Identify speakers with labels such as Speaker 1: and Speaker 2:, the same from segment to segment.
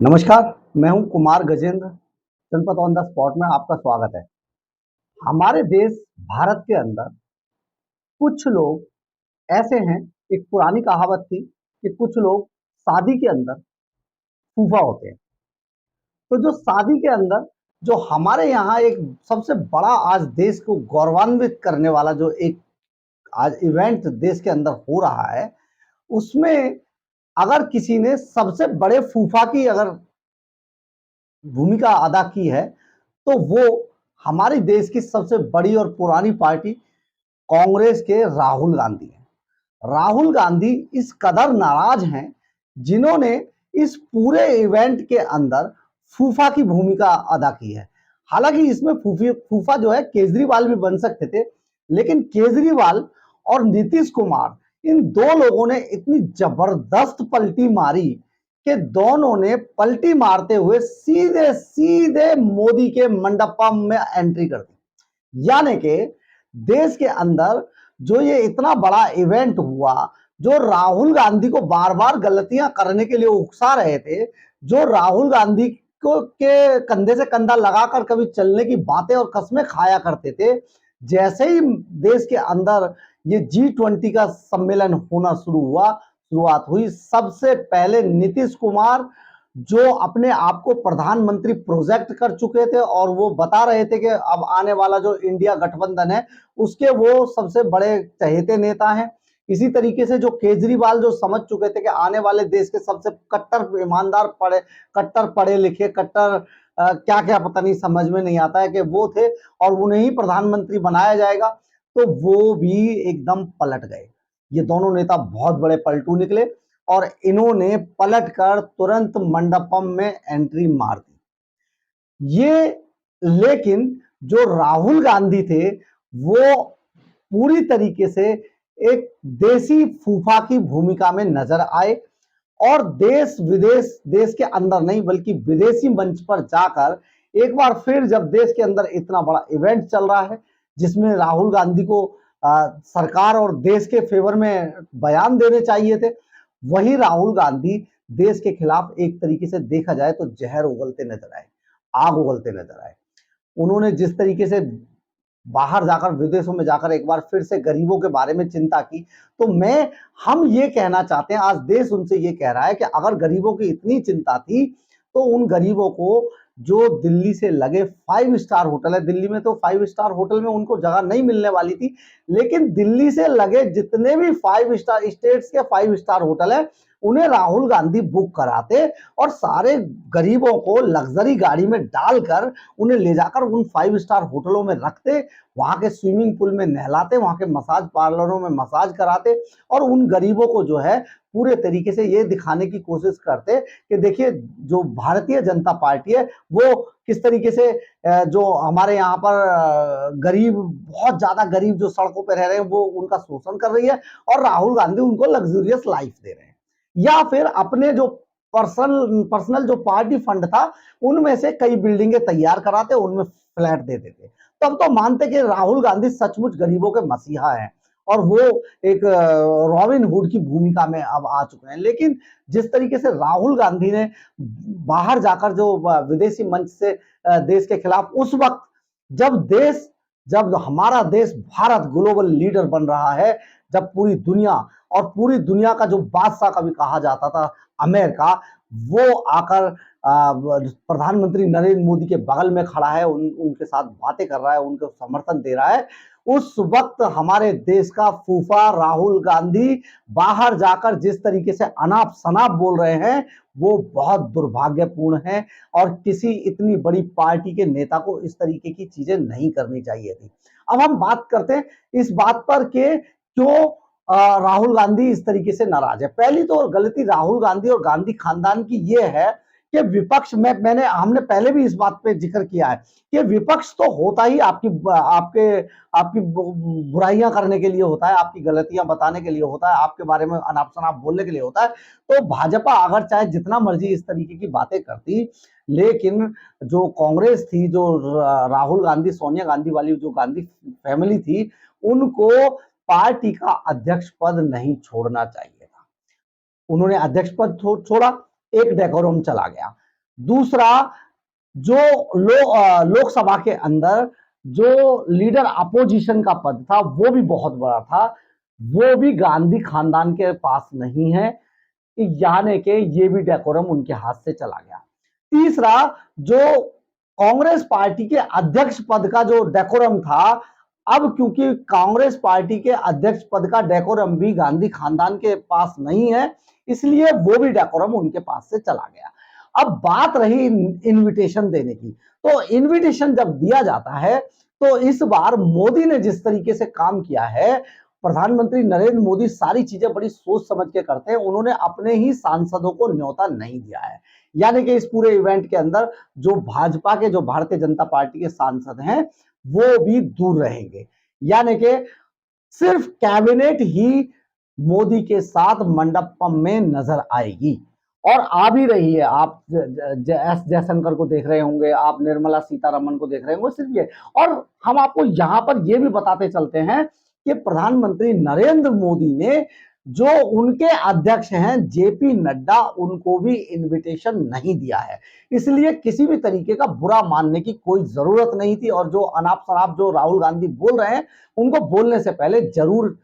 Speaker 1: नमस्कार, मैं हूं कुमार गजेंद्र। जनपद ऑन द स्पॉट में आपका स्वागत है। हमारे देश भारत के अंदर कुछ लोग ऐसे हैं, एक पुरानी कहावत थी कि कुछ लोग शादी के अंदर फूफा होते हैं। तो जो शादी के अंदर जो हमारे यहाँ एक सबसे बड़ा आज देश को गौरवान्वित करने वाला जो एक आज इवेंट देश के अंदर हो रहा है, उसमें अगर किसी ने सबसे बड़े फूफा की अगर भूमिका अदा की है, तो वो हमारे देश की सबसे बड़ी और पुरानी पार्टी कांग्रेस के राहुल गांधी हैं। राहुल गांधी इस कदर नाराज हैं, जिन्होंने इस पूरे इवेंट के अंदर फूफा की भूमिका अदा की है। हालांकि इसमें फूफा जो है केजरीवाल भी बन सकते थे, लेकिन केजरीवाल और नीतीश कुमार, इन दो लोगों ने इतनी जबरदस्त पलटी मारी कि दोनों ने पलटी मारते हुए सीधे सीधे मोदी के मंडपम में एंट्री कर दी। यानी कि देश के अंदर जो ये इतना बड़ा इवेंट हुआ, जो राहुल गांधी को बार बार गलतियां करने के लिए उकसा रहे थे, जो राहुल गांधी को के कंधे से कंधा लगाकर कभी चलने की बातें और कस्में खाया करते थे, जैसे ही देश के अंदर ये G20 का सम्मेलन होना शुरुआत हुई, सबसे पहले नीतीश कुमार जो अपने आप को प्रधानमंत्री प्रोजेक्ट कर चुके थे और वो बता रहे थे कि अब आने वाला जो इंडिया गठबंधन है उसके वो सबसे बड़े चहेते नेता हैं। इसी तरीके से जो केजरीवाल जो समझ चुके थे कि आने वाले देश के सबसे कट्टर ईमानदार कट्टर पढ़े लिखे कट्टर क्या क्या पता नहीं, समझ में नहीं आता है कि वो थे और उन्हें ही प्रधानमंत्री बनाया जाएगा, तो वो भी एकदम पलट गए। ये दोनों नेता बहुत बड़े पलटू निकले और इन्होंने पलटकर तुरंत मंडपम में एंट्री मार दी। ये लेकिन जो राहुल गांधी थे वो पूरी तरीके से एक देसी फूफा की भूमिका में नजर आए और देश विदेश, देश के अंदर नहीं बल्कि विदेशी मंच पर जाकर एक बार फिर, जब देश के अंदर इतना बड़ा इवेंट चल रहा है जिसमें राहुल गांधी को सरकार और देश के फेवर में बयान देने चाहिए थे, वही राहुल गांधी देश के खिलाफ एक तरीके से देखा जाए तो जहर उगलते नजर आए, आग उगलते नजर आए। उन्होंने जिस तरीके से बाहर जाकर, विदेशों में जाकर एक बार फिर से गरीबों के बारे में चिंता की, तो हम ये कहना चाहते हैं, आज देश उनसे ये कह रहा है कि अगर गरीबों की इतनी चिंता थी तो उन गरीबों को जो दिल्ली से लगे 5 स्टार होटल है, दिल्ली में तो 5 स्टार होटल में उनको जगह नहीं मिलने वाली थी, लेकिन दिल्ली से लगे जितने भी 5 स्टार स्टेट्स के 5 स्टार होटल है उन्हें राहुल गांधी बुक कराते और सारे गरीबों को लग्जरी गाड़ी में डालकर उन्हें ले जाकर उन 5 स्टार होटलों में रखते, वहां के स्विमिंग पूल में नहलाते, वहां के मसाज पार्लरों में मसाज कराते और उन गरीबों को जो है पूरे तरीके से ये दिखाने की कोशिश करते कि देखिए जो भारतीय जनता पार्टी है वो किस तरीके से जो हमारे यहाँ पर गरीब, बहुत ज्यादा गरीब जो सड़कों पर रह रहे हैं वो उनका शोषण कर रही है और राहुल गांधी उनको लग्जरियस लाइफ दे रहे हैं। या फिर अपने जो पर्सनल जो पार्टी फंड था उनमें से कई बिल्डिंगें तैयार कराते, उनमें फ्लैट दे देते, तब तो मानते कि राहुल गांधी सचमुच गरीबों के मसीहा हैं और वो एक रॉबिन हुड की भूमिका में अब आ चुके हैं। लेकिन जिस तरीके से राहुल गांधी ने बाहर जाकर जो विदेशी मंच से देश के खिलाफ, उस वक्त जब हमारा देश भारत ग्लोबल लीडर बन रहा है, जब पूरी दुनिया का जो बादशाह कभी कहा जाता था अमेरिका, वो आकर प्रधानमंत्री नरेंद्र मोदी के बगल में खड़ा है, उनके साथ बातें कर रहा है, उनको समर्थन दे रहा है, उस वक्त हमारे देश का फूफा राहुल गांधी बाहर जाकर जिस तरीके से अनाप शनाप बोल रहे हैं वो बहुत दुर्भाग्यपूर्ण है और किसी इतनी बड़ी पार्टी के नेता को इस तरीके की चीजें नहीं करनी चाहिए थी। अब हम बात करते हैं इस बात पर कि क्यों राहुल गांधी इस तरीके से नाराज है। पहली तो गलती राहुल गांधी और गांधी खानदान की यह है कि विपक्ष में हमने पहले भी इस बात पे जिक्र किया है कि विपक्ष तो होता ही आपकी बुराइयां करने के लिए होता है, आपकी गलतियां बताने के लिए होता है, आपके बारे में अनाप शनाप बोलने के लिए होता है। तो भाजपा अगर चाहे जितना मर्जी इस तरीके की बातें करती, लेकिन जो कांग्रेस थी, जो राहुल गांधी सोनिया गांधी वाली जो गांधी फैमिली थी, उनको पार्टी का अध्यक्ष पद नहीं छोड़ना चाहिए था। उन्होंने अध्यक्ष पद छोड़ा, एक डेकोरम चला गया। दूसरा, जो लोकसभा के अंदर जो लीडर अपोजिशन का पद था वो भी बहुत बड़ा था, वो भी गांधी खानदान के पास नहीं है, यानी कि ये भी डेकोरम उनके हाथ से चला गया। तीसरा, जो कांग्रेस पार्टी के अध्यक्ष पद का जो डेकोरम था, अब क्योंकि कांग्रेस पार्टी के अध्यक्ष पद का डेकोरम भी गांधी खानदान के पास नहीं है, इसलिए वो भी डेकोरम उनके पास से चला गया। अब बात रही इनविटेशन देने की, तो इनविटेशन जब दिया जाता है तो इस बार मोदी ने जिस तरीके से काम किया है, प्रधानमंत्री नरेंद्र मोदी सारी चीजें बड़ी सोच समझ के करते हैं। उन्होंने अपने ही सांसदों को न्योता नहीं दिया है, यानी कि इस पूरे इवेंट के अंदर जो भाजपा के, जो भारतीय जनता पार्टी के सांसद हैं, वो भी दूर रहेंगे, यानी कि सिर्फ कैबिनेट ही मोदी के साथ मंडपम में नजर आएगी। और आ भी रही है, आप एस जयशंकर को देख रहे होंगे, आप निर्मला सीतारमण को देख रहे होंगे, सिर्फ ये। और हम आपको यहां पर ये भी बताते चलते हैं कि प्रधानमंत्री नरेंद्र मोदी ने जो उनके अध्यक्ष हैं जेपी नड्डा, उनको भी इनविटेशन नहीं दिया है, इसलिए किसी भी तरीके का बुरा मानने की कोई जरूरत नहीं थी। और जो अनाप शनाप जो राहुल गांधी बोल रहे हैं, उनको बोलने से पहले जरूर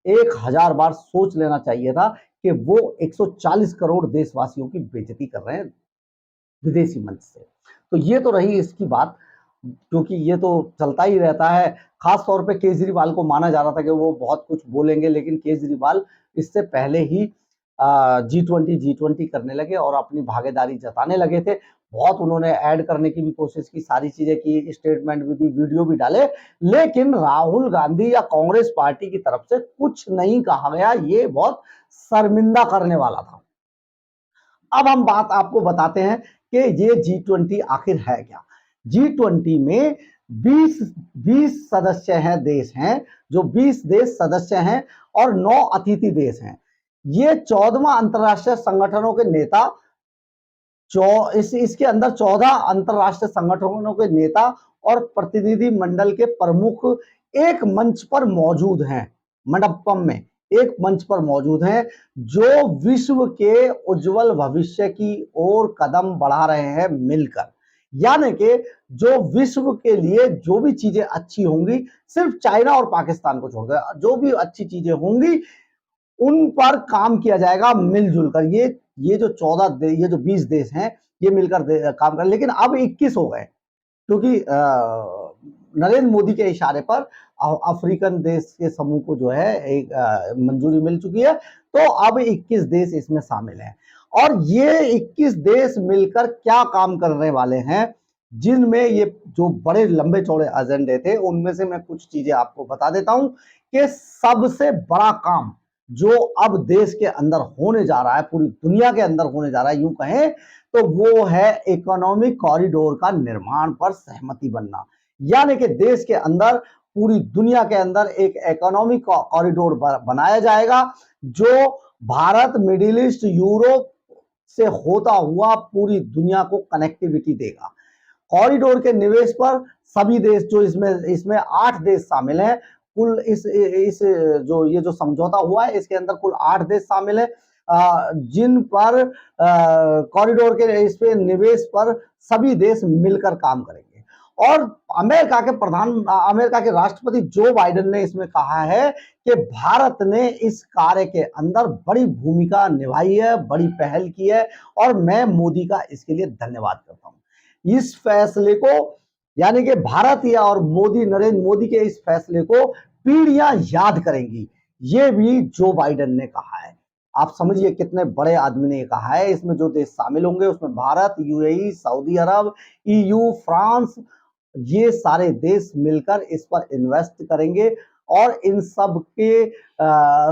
Speaker 1: 1000 बार सोच लेना चाहिए था कि वो 140 करोड़ देशवासियों की बेइज्जती कर रहे हैं विदेशी मंच से। तो ये तो रही इसकी बात, क्योंकि ये तो चलता ही रहता है। खास तौर पे केजरीवाल को माना जा रहा था कि वो बहुत कुछ बोलेंगे, लेकिन केजरीवाल इससे पहले ही G20 करने लगे और अपनी भागीदारी जताने लगे थे। बहुत उन्होंने ऐड करने की भी कोशिश की, सारी चीजें की, स्टेटमेंट भी दी, वीडियो भी डाले, लेकिन राहुल गांधी या कांग्रेस पार्टी की तरफ से कुछ नहीं कहा गया। ये बहुत शर्मिंदा करने वाला था। अब हम बात आपको बताते हैं कि ये G20 आखिर है क्या। G20 में 20 सदस्य हैं, देश हैं, जो 20 देश सदस्य हैं और 9 अतिथि देश हैं। ये 14वां अंतरराष्ट्रीय संगठनों के नेता, इसके अंदर 14 अंतरराष्ट्रीय संगठनों के नेता और प्रतिनिधि मंडल के प्रमुख एक मंच पर मौजूद हैं, मंडपम में एक मंच पर मौजूद हैं, जो विश्व के उज्जवल भविष्य की ओर कदम बढ़ा रहे हैं मिलकर। यानी कि जो विश्व के लिए जो भी चीजें अच्छी होंगी, सिर्फ चाइना और पाकिस्तान को छोड़कर जो भी अच्छी चीजें होंगी उन पर काम किया जाएगा मिलजुल कर। ये जो 14 ये जो 20 देश हैं, ये मिलकर काम कर। लेकिन अब 21 हो गए, क्योंकि नरेंद्र मोदी के इशारे पर अफ्रीकन देश के समूह को जो है एक मंजूरी मिल चुकी है, तो अब 21 देश इसमें शामिल हैं। और ये 21 देश मिलकर क्या काम करने वाले हैं, जिनमें ये जो बड़े लंबे चौड़े एजेंडे थे, उनमें से मैं कुछ चीजें आपको बता देता हूं कि सबसे बड़ा काम जो अब देश के अंदर होने जा रहा है, पूरी दुनिया के अंदर होने जा रहा है, यूं कहें तो वो है इकोनॉमिक कॉरिडोर का निर्माण पर सहमति बनना। यानी कि देश के अंदर, पूरी दुनिया के अंदर एक इकोनॉमिक कॉरिडोर बनाया जाएगा, जो भारत, मिडिल ईस्ट, यूरोप से होता हुआ पूरी दुनिया को कनेक्टिविटी देगा। कॉरिडोर के निवेश पर सभी देश, जो इसमें 8 देश शामिल हैं, कुल इस जो ये जो समझौता हुआ है, इसके अंदर कुल 8 देश शामिल है, जिन पर कॉरिडोर के इस पे निवेश पर सभी देश मिलकर काम करेंगे। और अमेरिका के राष्ट्रपति जो बाइडेन ने इसमें कहा है कि भारत ने इस कार्य के अंदर बड़ी भूमिका निभाई है, बड़ी पहल की है, और मैं मोदी का इसके लिए धन्यवाद करता हूं। इस फैसले को, यानी कि भारत या और नरेंद्र मोदी के इस फैसले को पीढ़ियां याद करेंगी, ये भी जो बाइडेन ने कहा है। आप समझिए कितने बड़े आदमी ने कहा है। इसमें जो देश शामिल होंगे उसमें भारत, यूएई, सऊदी अरब, ईयू, फ्रांस, ये सारे देश मिलकर इस पर इन्वेस्ट करेंगे और इन सब के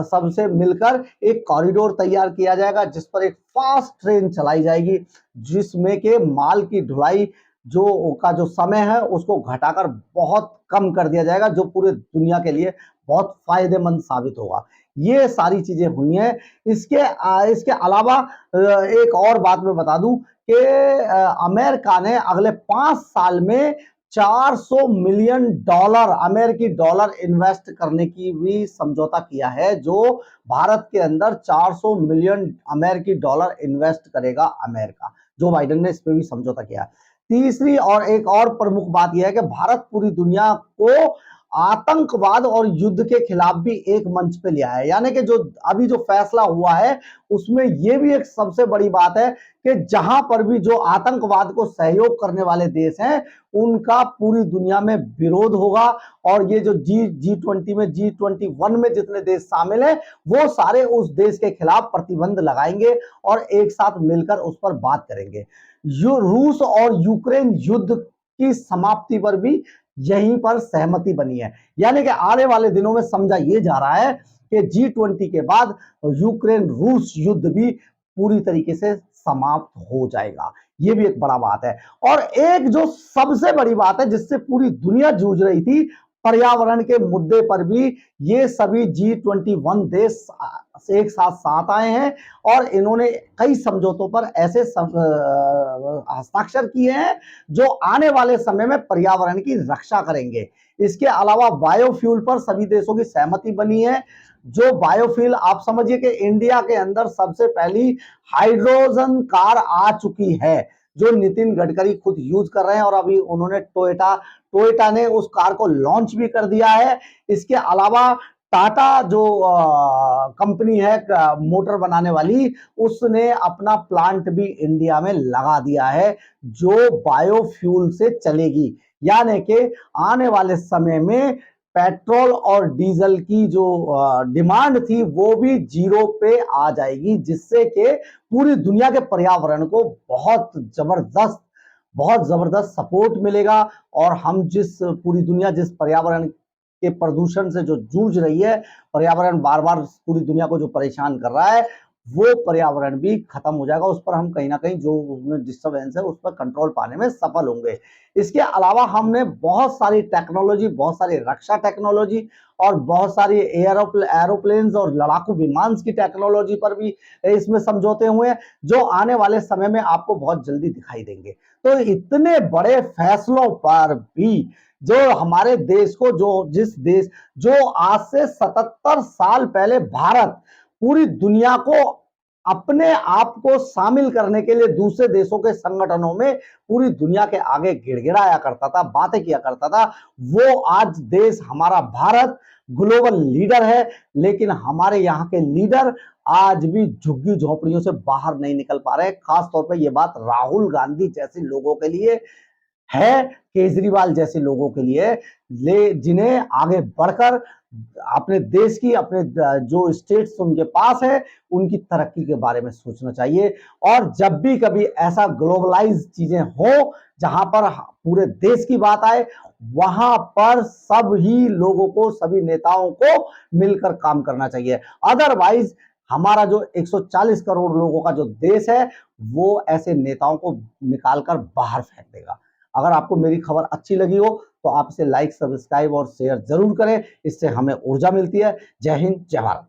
Speaker 1: सबसे मिलकर एक कॉरिडोर तैयार किया जाएगा, जिस पर एक फास्ट ट्रेन चलाई जाएगी, जिसमें के माल की ढुलाई जो समय है उसको घटाकर बहुत कम कर दिया जाएगा, जो पूरे दुनिया के लिए बहुत फायदेमंद साबित होगा। ये सारी चीजें हुई हैं। इसके अलावा एक और बात मैं बता दूं कि अमेरिका ने अगले 5 साल में 400 मिलियन डॉलर अमेरिकी डॉलर इन्वेस्ट करने की भी समझौता किया है। जो भारत के अंदर 400 मिलियन अमेरिकी डॉलर इन्वेस्ट करेगा अमेरिका, जो बाइडेन ने इस पे भी समझौता किया। तीसरी और एक और प्रमुख बात यह है कि भारत पूरी दुनिया को आतंकवाद और युद्ध के खिलाफ भी एक मंच पे लिया है। यानी कि जो अभी जो फैसला हुआ है उसमें यह भी एक सबसे बड़ी बात है कि जहां पर भी जो आतंकवाद को सहयोग करने वाले देश हैं उनका पूरी दुनिया में विरोध होगा। और ये जो G20 में G21 में जितने देश शामिल हैं वो सारे उस देश के खिलाफ प्रतिबंध लगाएंगे और एक साथ मिलकर उस पर बात करेंगे। रूस और यूक्रेन युद्ध की समाप्ति पर भी यहीं पर सहमति बनी है। यानी कि आने वाले दिनों में समझा यह जा रहा है कि G20 के बाद यूक्रेन रूस युद्ध भी पूरी तरीके से समाप्त हो जाएगा। यह भी एक बड़ा बात है। और एक जो सबसे बड़ी बात है जिससे पूरी दुनिया जूझ रही थी, पर्यावरण के मुद्दे पर भी ये सभी G21 देश एक साथ साथ आए हैं और इन्होंने कई समझौतों पर ऐसे हस्ताक्षर किए हैं जो आने वाले समय में पर्यावरण की रक्षा करेंगे। इसके अलावा बायोफ्यूल पर सभी देशों की सहमति बनी है। जो बायोफ्यूल आप समझिए कि इंडिया के अंदर सबसे पहली हाइड्रोजन कार आ चुकी है, जो नितिन गडकरी खुद यूज कर रहे हैं और अभी उन्होंने टोयोटा ने उस कार को लॉन्च भी कर दिया है। इसके अलावा टाटा जो कंपनी है मोटर बनाने वाली, उसने अपना प्लांट भी इंडिया में लगा दिया है जो बायोफ्यूल से चलेगी। यानी कि आने वाले समय में पेट्रोल और डीजल की जो डिमांड थी वो भी जीरो पे आ जाएगी, जिससे कि पूरी दुनिया के पर्यावरण को बहुत जबरदस्त सपोर्ट मिलेगा। और हम पूरी दुनिया जिस पर्यावरण के प्रदूषण से जो जूझ रही है, पर्यावरण बार बार पूरी दुनिया को जो परेशान कर रहा है, वो पर्यावरण भी खत्म हो जाएगा। उस पर हम कहीं ना कहीं जो उसमें डिस्टर्बेंस है उस पर कंट्रोल पाने में सफल होंगे। इसके अलावा हमने बहुत सारी टेक्नोलॉजी, बहुत सारी रक्षा टेक्नोलॉजी और बहुत सारी एरोप्लेन्स और लड़ाकू विमान की टेक्नोलॉजी पर भी इसमें समझौते हुए हैं, जो आने वाले समय में आपको बहुत जल्दी दिखाई देंगे। तो इतने बड़े फैसलों पर भी जो हमारे देश को जो आज से 77 साल पहले भारत पूरी दुनिया को अपने आप को शामिल करने के लिए दूसरे देशों के संगठनों में पूरी दुनिया के आगे गिड़गिड़ाया करता था, बातें किया करता था, वो आज देश हमारा भारत ग्लोबल लीडर है। लेकिन हमारे यहाँ के लीडर आज भी झुग्गी झोपड़ियों से बाहर नहीं निकल पा रहे। खासतौर पर यह बात राहुल गांधी जैसे लोगों के लिए है, केजरीवाल जैसे लोगों के लिए, जिन्हें आगे बढ़कर अपने देश की, अपने जो स्टेट्स उनके पास है, उनकी तरक्की के बारे में सोचना चाहिए। और जब भी कभी ऐसा ग्लोबलाइज चीजें हो जहां पर पूरे देश की बात आए, वहां पर सभी लोगों को, सभी नेताओं को मिलकर काम करना चाहिए। अदरवाइज हमारा जो 140 करोड़ लोगों का जो देश है वो ऐसे नेताओं को निकालकर बाहर फेंक देगा। अगर आपको मेरी खबर अच्छी लगी हो तो आप इसे लाइक, सब्सक्राइब और शेयर जरूर करें, इससे हमें ऊर्जा मिलती है। जय हिंद, जय भारत।